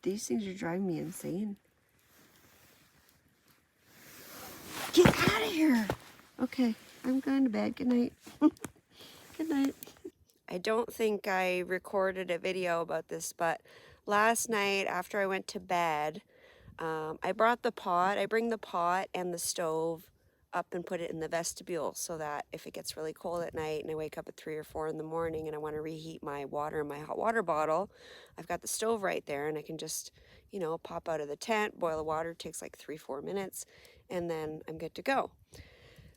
These things are driving me insane. Get out of here! Okay, I'm going to bed. Good night. Good night. I don't think I recorded a video about this, but last night after I went to bed, I brought the pot. I bring the pot and the stove up and put it in the vestibule so that if it gets really cold at night and I wake up at 3 or 4 in the morning and I want to reheat my water in my hot water bottle, I've got the stove right there and I can just, you know, pop out of the tent, boil the water, takes like 3-4 minutes, and then I'm good to go.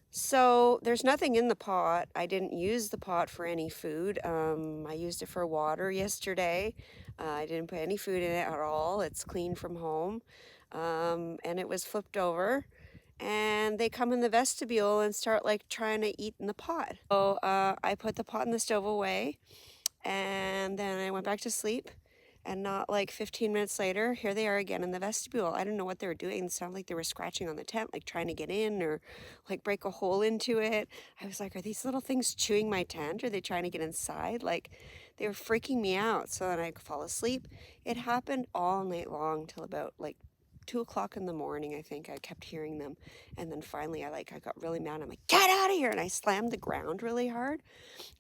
So there's nothing in the pot. I didn't use the pot for any food. I used it for water yesterday. I didn't put any food in it at all. It's clean from home. And it was flipped over. And they come in the vestibule and start like trying to eat in the pot. So I put the pot in the stove away. And then I went back to sleep. And not like 15 minutes later, here they are again in the vestibule. I don't know what they were doing. It sounded like they were scratching on the tent, like trying to get in or like break a hole into it. I was like, are these little things chewing my tent? Are they trying to get inside? Like, they were freaking me out. So then I fall asleep. It happened all night long till about like 2 o'clock in the morning. I think I kept hearing them. And then finally I got really mad. I'm like, get out of here. And I slammed the ground really hard.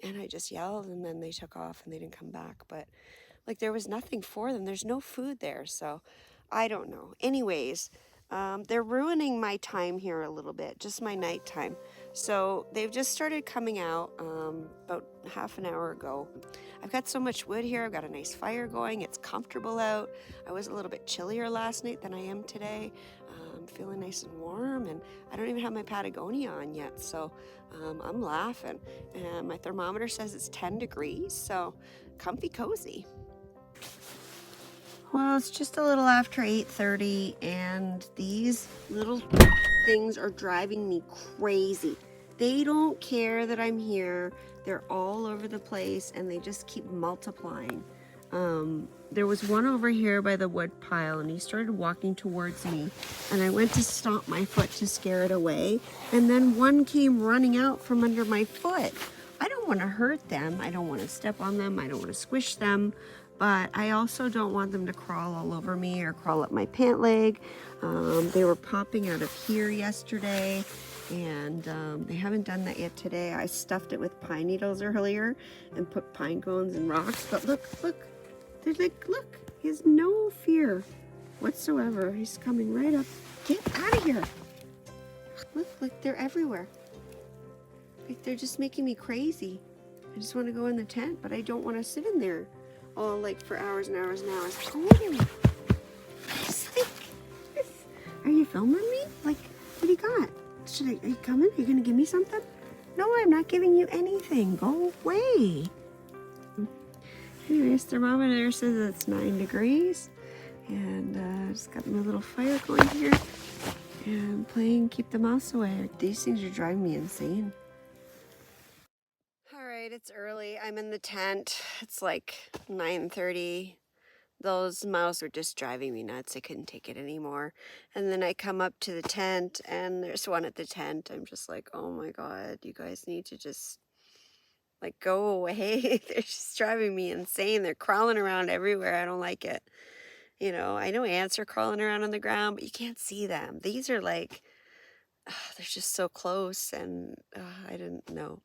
And I just yelled, and then they took off and they didn't come back. But like there was nothing for them. There's no food there. So I don't know. Anyways, they're ruining my time here a little bit, just my nighttime. So they've just started coming out about half an hour ago. I've got so much wood here. I've got a nice fire going. It's comfortable out. I was a little bit chillier last night than I am today. I'm feeling nice and warm, and I don't even have my Patagonia on yet. So I'm laughing. And my thermometer says it's 10 degrees. So comfy cozy. Well, it's just a little after 8:30, and these little things are driving me crazy. They don't care that I'm here. They're all over the place, and they just keep multiplying. There was one over here by the wood pile, and he started walking towards me, and I went to stomp my foot to scare it away, and then one came running out from under my foot. I don't want to hurt them. I don't want to step on them. I don't want to squish them. But I also don't want them to crawl all over me or crawl up my pant leg. They were popping out of here yesterday, and they haven't done that yet today. I stuffed it with pine needles earlier and put pine cones and rocks. But look, they're like, look, he has no fear whatsoever. He's coming right up. Get out of here. Look, they're everywhere. Like, they're just making me crazy. I just want to go in the tent, but I don't want to sit in there. Oh, like for hours and hours and hours. Oh, it's like, are you filming me? Like, what do you got? Are you coming? Are you gonna give me something? No, I'm not giving you anything. Go away. Anyways, thermometer says it's 9 degrees, and just got my little fire going here, and playing Keep the Mouse Away. These things are driving me insane. It's early. I'm in the tent. It's like 9:30. Those mouse are just driving me nuts. I couldn't take it anymore. And then I come up to the tent, and there's one at the tent. I'm just like, oh my God, you guys need to just like go away. They're just driving me insane. They're crawling around everywhere. I don't like it. You know, I know ants are crawling around on the ground, but you can't see them. These are like, they're just so close, and I didn't know.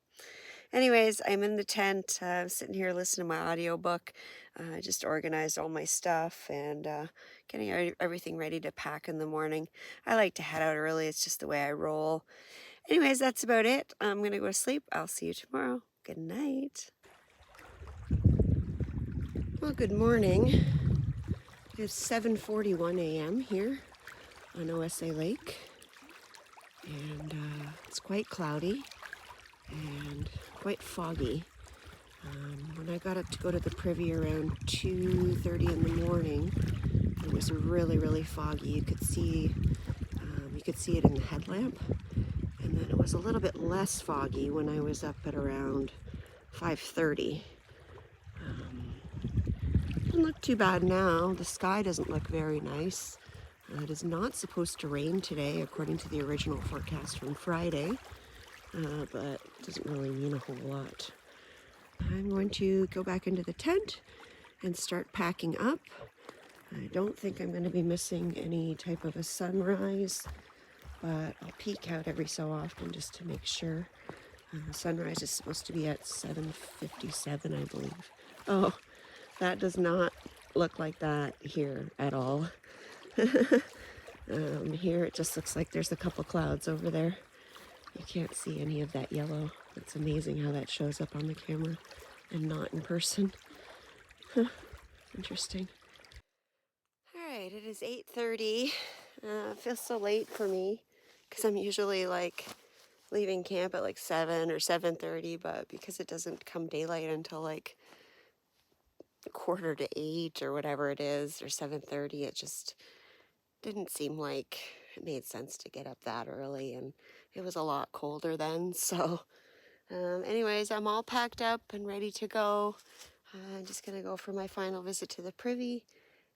Anyways, I'm in the tent, sitting here listening to my audiobook. I just organized all my stuff and getting everything ready to pack in the morning. I like to head out early. It's just the way I roll. Anyways, that's about it. I'm going to go to sleep. I'll see you tomorrow. Good night. Well, good morning. It's 7:41 a.m. here on OSA Lake. And it's quite cloudy and quite foggy. When I got up to go to the privy around 2:30 in the morning, it was really, really foggy. You could see it in the headlamp, and then it was a little bit less foggy when I was up at around 5:30. Doesn't look too bad now. The sky doesn't look very nice. It is not supposed to rain today, according to the original forecast from Friday, but it doesn't really mean a whole lot. I'm going to go back into the tent and start packing up. I don't think I'm going to be missing any type of a sunrise, but I'll peek out every so often just to make sure. Sunrise is supposed to be at 7:57, I believe. Oh, that does not look like that here at all. Here it just looks like there's a couple clouds over there. You can't see any of that yellow. It's amazing how that shows up on the camera and not in person. Interesting. All right, it is 8:30. It feels so late for me because I'm usually like leaving camp at like 7 or 7:30, but because it doesn't come daylight until like 7:45 or whatever it is, or 7:30, it just didn't seem like it made sense to get up that early, and it was a lot colder then. So anyways, I'm all packed up and ready to go. I'm just gonna go for my final visit to the privy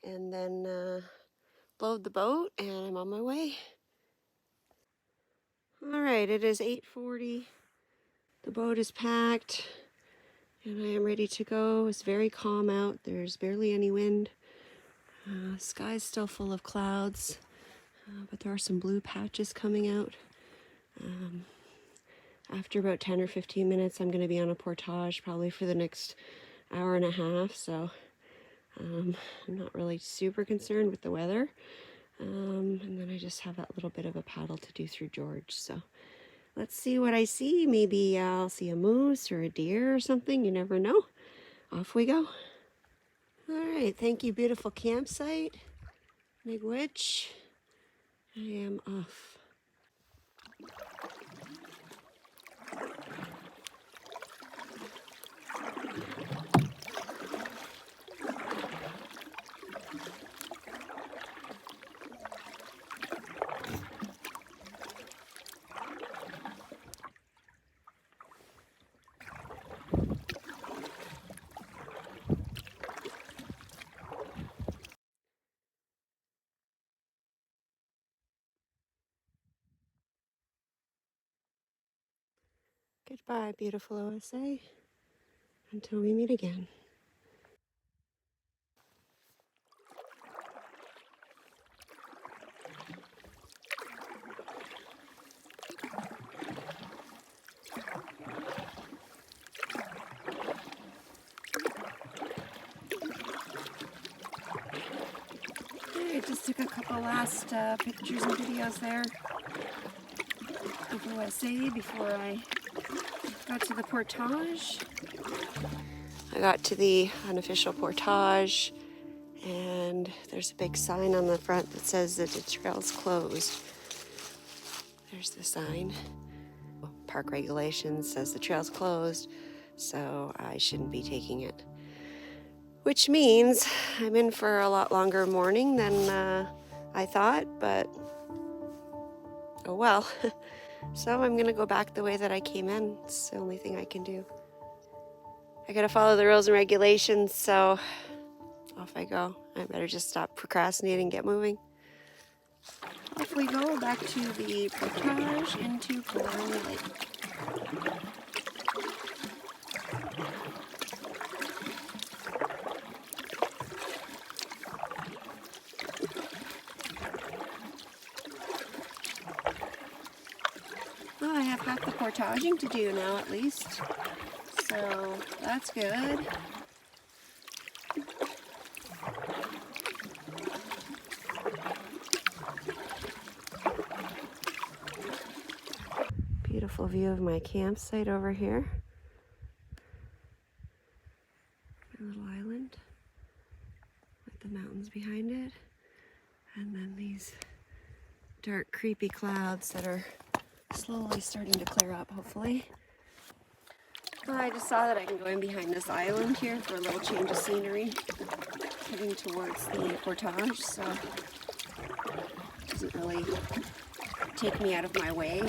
and then load the boat, and I'm on my way. All right, it is 8:40. The boat is packed and I am ready to go. It's very calm out. There's barely any wind. Sky's still full of clouds, but there are some blue patches coming out. After about 10 or 15 minutes, I'm going to be on a portage probably for the next hour and a half, so I'm not really super concerned with the weather. And then I just have that little bit of a paddle to do through George, so let's see what I see. Maybe I'll see a moose or a deer or something. You never know. Off we go. All right, thank you, beautiful campsite. Miigwech. I am off. Goodbye, beautiful OSA. Until we meet again. I just took a couple last pictures and videos there of OSA before I got to the portage. I got to the unofficial portage, and there's a big sign on the front that says that the trail's closed. There's the sign. Park regulations says the trail's closed, so I shouldn't be taking it. Which means I'm in for a lot longer morning than I thought, but oh well. So I'm gonna go back the way that I came in. It's the only thing I can do. I gotta follow the rules and regulations, so off I go. I better just stop procrastinating and get moving. Off we go back to the portage into Killarney Lake. Well, I have half the portaging to do now at least, so that's good. Beautiful view of my campsite over here. My little island with the mountains behind it. And then these dark, creepy clouds that are slowly starting to clear up, hopefully. Well, I just saw that I can go in behind this island here for a little change of scenery, heading towards the portage, so it doesn't really take me out of my way.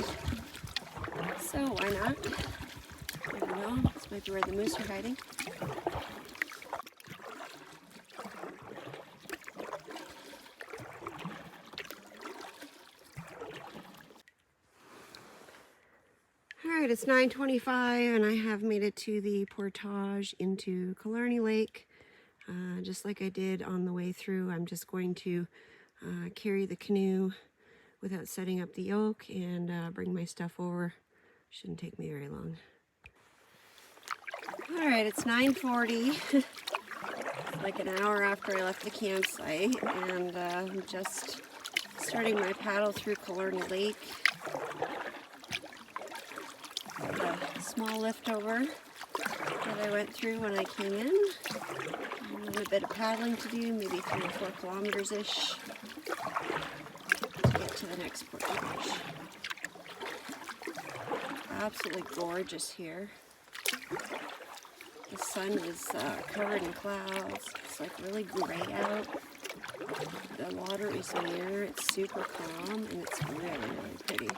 So why not? I don't know, this might be where the moose are hiding. Alright, it's 9:25 and I have made it to the portage into Killarney Lake. Just like I did on the way through, I'm just going to carry the canoe without setting up the yoke and bring my stuff over. Shouldn't take me very long. Alright, it's 9:40. It's like an hour after I left the campsite, and I'm just starting my paddle through Killarney Lake. A small liftover that I went through when I came in. And a bit of paddling to do, maybe 3 or 4 kilometers-ish to get to the next portage. Absolutely gorgeous here. The sun is covered in clouds. It's like really gray out. The water is near. It's super calm and it's really, really pretty.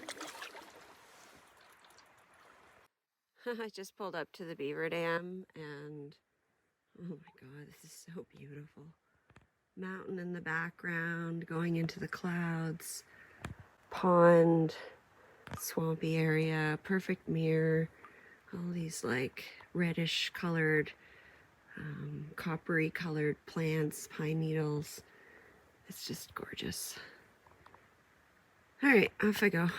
I just pulled up to the beaver dam and oh my god, this is so beautiful. Mountain in the background, going into the clouds, pond, swampy area, perfect mirror, all these like reddish colored, coppery colored plants, pine needles. It's just gorgeous. All right, off I go.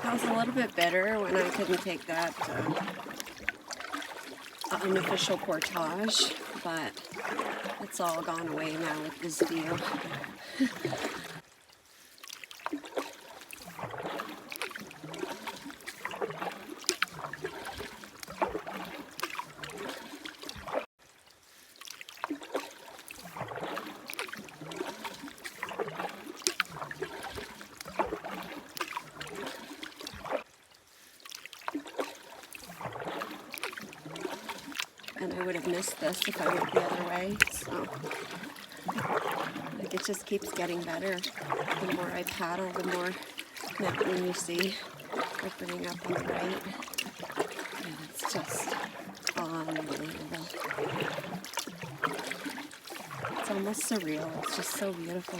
That was a little bit better when I couldn't take that unofficial portage, but it's all gone away now with this view. And I would have missed this if I went the other way, so like it just keeps getting better. The more I paddle, the more mountain you see opening up on the right. And it's just unbelievable. It's almost surreal. It's just so beautiful.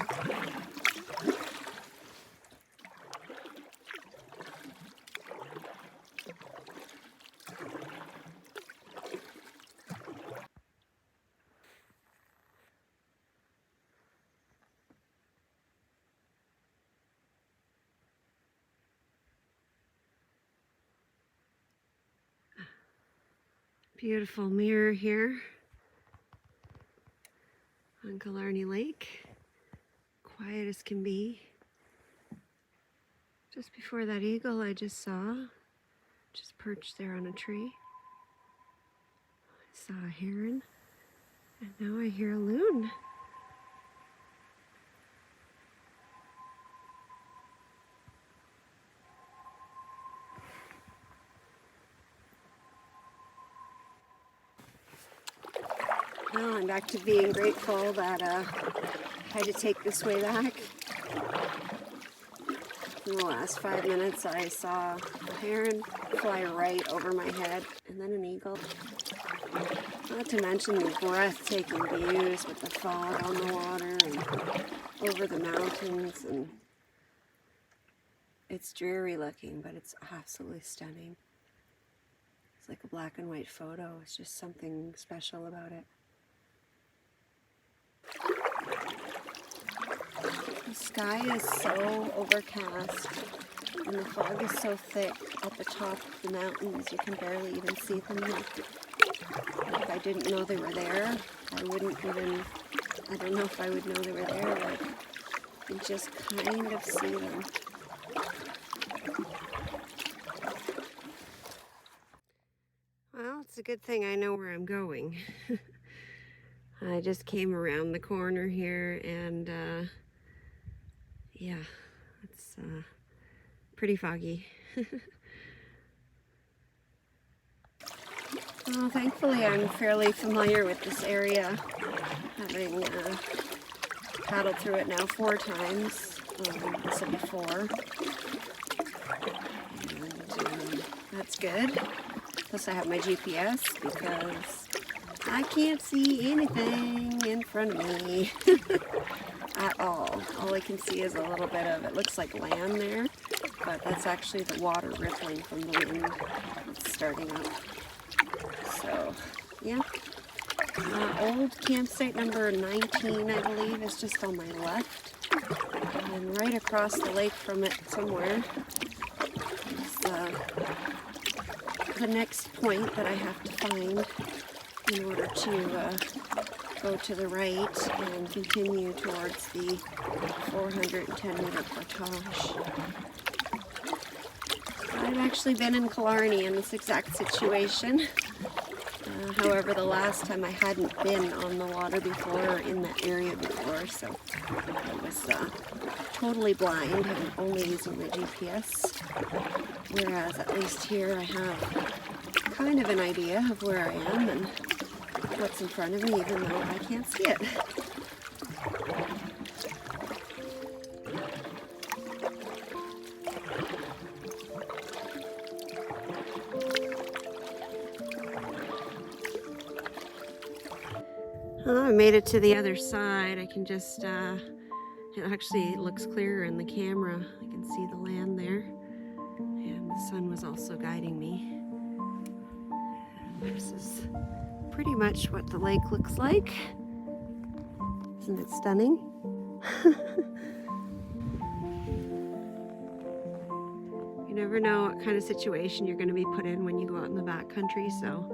Beautiful mirror here on Killarney Lake. Quiet as can be. Just before that eagle I just saw, just perched there on a tree. I saw a heron, and now I hear a loon. Well, I'm back to being grateful that I had to take this way back. In the last 5 minutes I saw a heron fly right over my head, and then an eagle. Not to mention the breathtaking views with the fog on the water and over the mountains, and it's dreary looking, but it's absolutely stunning. It's like a black and white photo. It's just something special about it. The sky is so overcast and the fog is so thick at the top of the mountains you can barely even see them. If I didn't know they were there, I wouldn't even, I don't know if I would know they were there. Like, you just kind of see them. Well, it's a good thing I know where I'm going. I just came around the corner here and yeah, it's pretty foggy. Well, thankfully I'm fairly familiar with this area, having paddled through it now 4 times, I said before, and that's good. Plus I have my GPS because I can't see anything in front of me at all. All I can see is a little bit of, it looks like land there, but that's actually the water rippling from the wind that's starting up. So, yeah. Old campsite number 19, I believe, is just on my left. And right across the lake from it somewhere is the next point that I have to find in order to go to the right and continue towards the 410 meter portage. I've actually been in Killarney in this exact situation. However, the last time I hadn't been on the water before or in that area before, so I was totally blind and only using my GPS. Whereas at least here I have kind of an idea of where I am and what's in front of me, even though I can't see it. I made it to the other side. I can just, it actually looks clearer in the camera. I can see the land there. And the sun was also guiding me. And this is pretty much what the lake looks like. Isn't it stunning? You never know what kind of situation you're going to be put in when you go out in the backcountry, so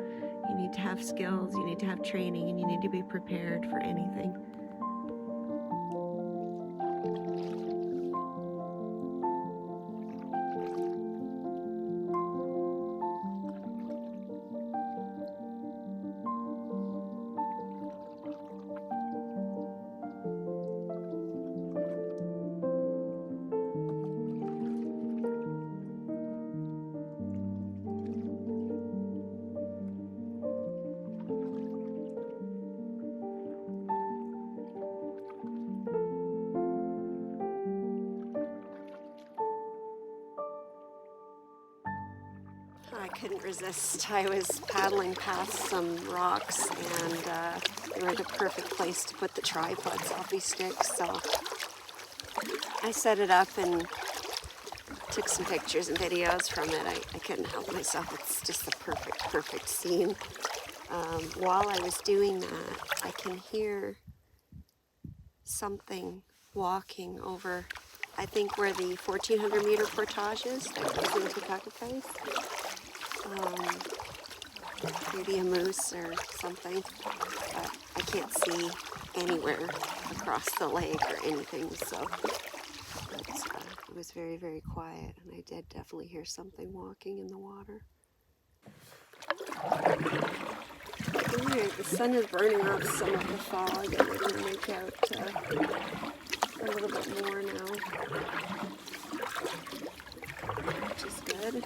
you need to have skills, you need to have training, and you need to be prepared for anything. I couldn't resist. I was paddling past some rocks and they were the perfect place to put the tripod selfie sticks, so I set it up and took some pictures and videos from it. I couldn't help myself. It's just the perfect scene. While I was doing that, I can hear something walking over, I think where the 1400 meter portage is, into Canoe. Maybe a moose or something, but I can't see anywhere across the lake or anything, so it was very quiet, and I did definitely hear something walking in the water. Alright, the sun is burning off some of the fog, and I can make out a little bit more now, which is good.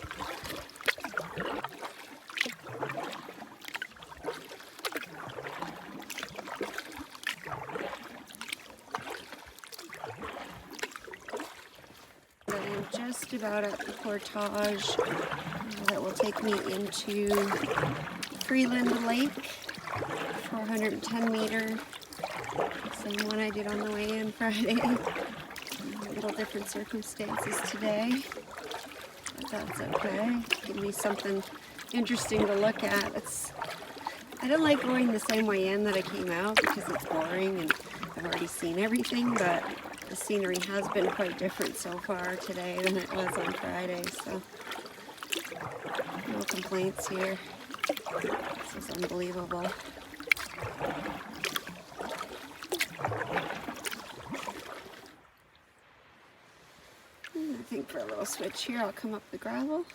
Just about at the portage that will take me into Freeland Lake, 410 meter, same one I did on the way in Friday. A little different circumstances today, but that's okay. Give me something interesting to look at. I don't like going the same way in that I came out because it's boring and I've already seen everything, but the scenery has been quite different so far today than it was on Friday, so no complaints here. This is unbelievable. I think for a little switch here, I'll come up the gravel.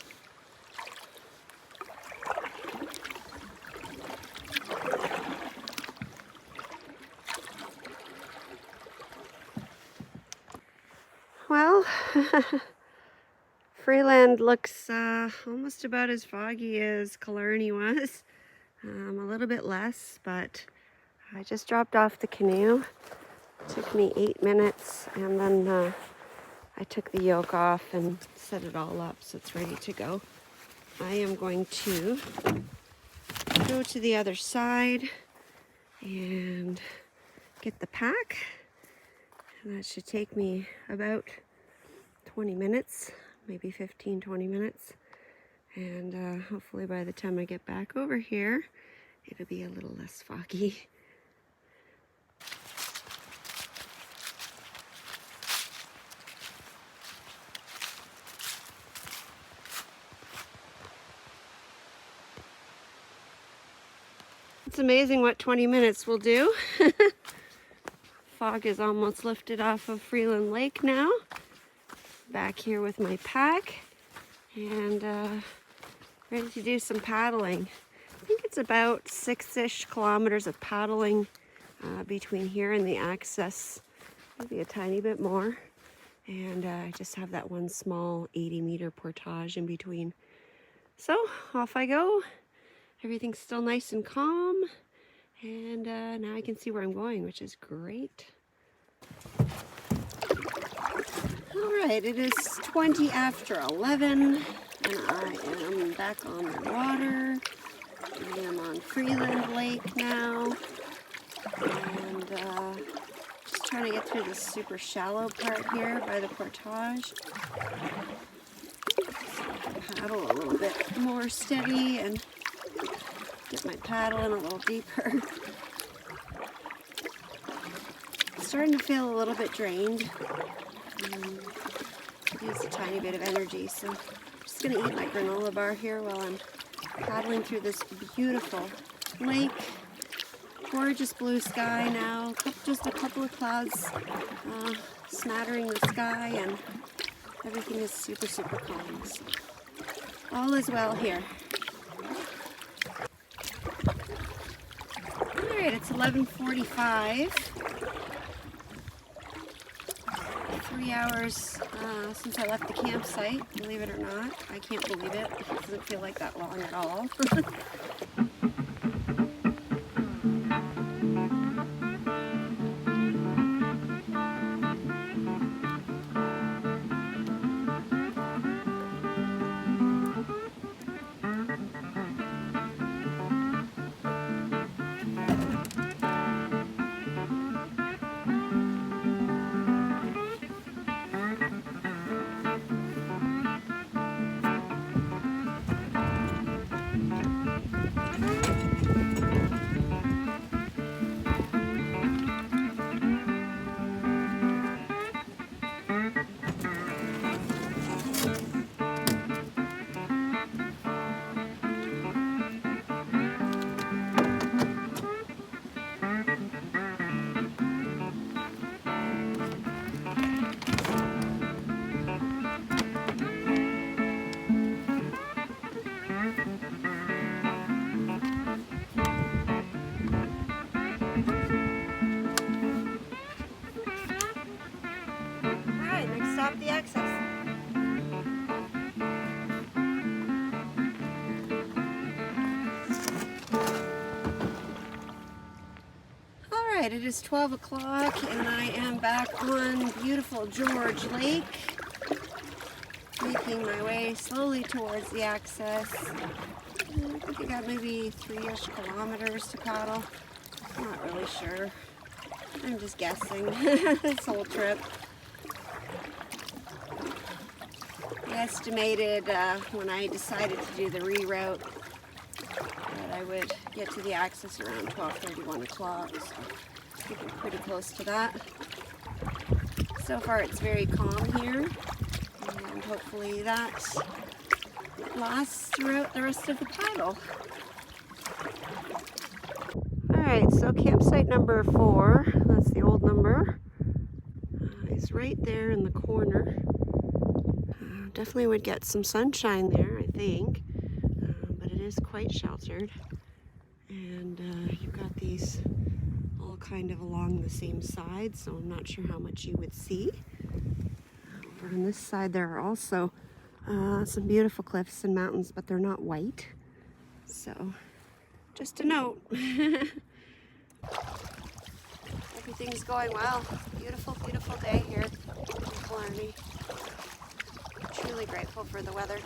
Well, Freeland looks almost about as foggy as Killarney was. A little bit less, but I just dropped off the canoe. It took me 8 minutes, and then I took the yoke off and set it all up so it's ready to go. I am going to go to the other side and get the pack. And that should take me about 20 minutes, maybe 15-20 minutes. And hopefully by the time I get back over here, it'll be a little less foggy. It's amazing what 20 minutes will do. Fog is almost lifted off of Freeland Lake now. Back here with my pack and ready to do some paddling. I think it's about 6-ish kilometers of paddling between here and the access, maybe a tiny bit more. And I just have that one small 80-meter portage in between. So off I go. Everything's still nice and calm, and now I can see where I'm going, which is great. All right, it is 20 after 11, and I am back on the water. I am on Freeland Lake now, and just trying to get through this super shallow part here by the portage. So I can paddle a little bit more steady and get my paddle in a little deeper. Starting to feel a little bit drained. Could use a tiny bit of energy, so I'm just gonna eat my granola bar here while I'm paddling through this beautiful lake. Gorgeous blue sky now, just a couple of clouds smattering the sky, and everything is super, super calm. So all is well here. Alright, it's 11:45. 3 hours since I left the campsite, believe it or not. I can't believe it. It doesn't feel like that long at all. Stop the access. Alright, it is 12 o'clock and I am back on beautiful George Lake, making my way slowly towards the access. I think I got maybe 3-ish kilometers to paddle. I'm not really sure. I'm just guessing this whole trip. I estimated when I decided to do the reroute that I would get to the access around 12:30, 1 o'clock. So I think I'm pretty close to that. So far it's very calm here, and hopefully that lasts throughout the rest of the paddle. Alright, so campsite number 4, that's the old number, is right there in the corner. Definitely would get some sunshine there, I think, but it is quite sheltered. And you've got these all kind of along the same side, so I'm not sure how much you would see. Over on this side there are also some beautiful cliffs and mountains, but they're not white. So, just a note. Everything's going well. Beautiful, beautiful day here in Killarney. Truly grateful for the weather.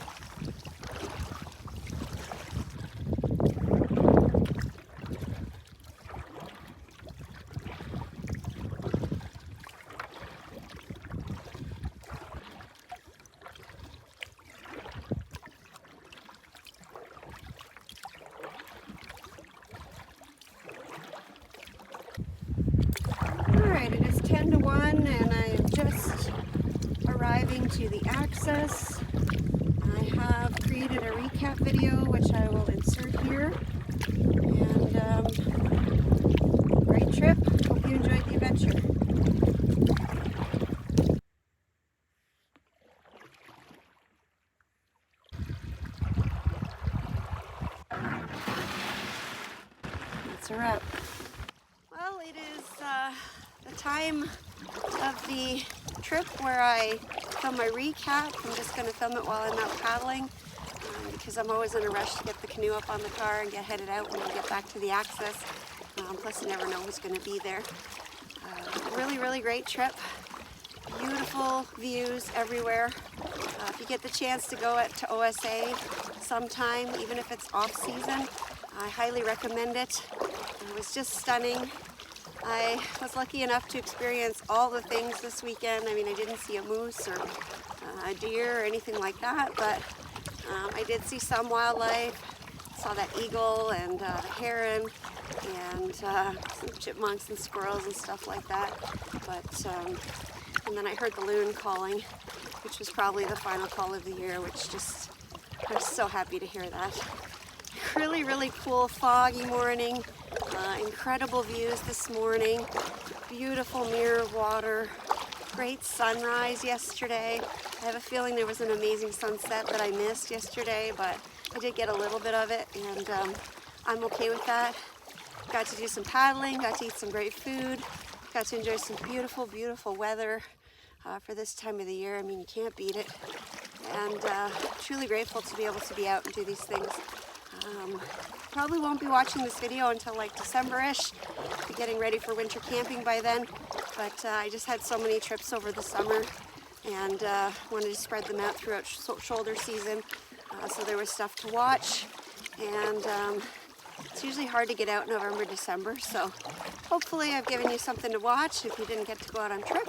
10 to 1 and I am just arriving to the access. I have created a recap video which I will insert here. And great trip. Hope you enjoyed the adventure. That's a wrap. Well, it is the time of the trip where I film my recap. I'm just going to film it while I'm out paddling because I'm always in a rush to get the canoe up on the car and get headed out when we get back to the access. Plus, you never know who's going to be there. Really great trip. Beautiful views everywhere. If you get the chance to go to OSA sometime, even if it's off season, I highly recommend it. It was just stunning. I was lucky enough to experience all the things this weekend. I mean, I didn't see a moose or a deer or anything like that, but I did see some wildlife. Saw that eagle and the heron and some chipmunks and squirrels and stuff like that. But and then I heard the loon calling, which was probably the final call of the year, which just, I was so happy to hear that. Really cool foggy morning, incredible views this morning, beautiful mirror water, great sunrise yesterday. I have a feeling there was an amazing sunset that I missed yesterday, but I did get a little bit of it, and I'm okay with that. Got to do some paddling, got to eat some great food, got to enjoy some beautiful weather for this time of the year. I mean, you can't beat it. And truly grateful to be able to be out and do these things. Probably won't be watching this video until like December-ish. Be getting ready for winter camping by then. But I just had so many trips over the summer and wanted to spread them out throughout shoulder season. So there was stuff to watch. And it's usually hard to get out in November, December. So hopefully I've given you something to watch if you didn't get to go out on trip.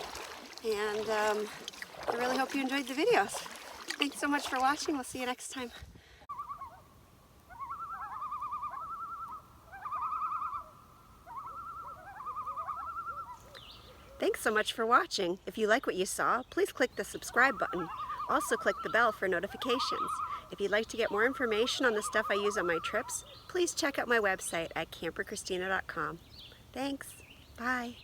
And I really hope you enjoyed the videos. Thanks so much for watching. We'll see you next time. Thanks so much for watching. If you like what you saw, please click the subscribe button. Also click the bell for notifications. If you'd like to get more information on the stuff I use on my trips, please check out my website at CamperChristina.com. Thanks. Bye.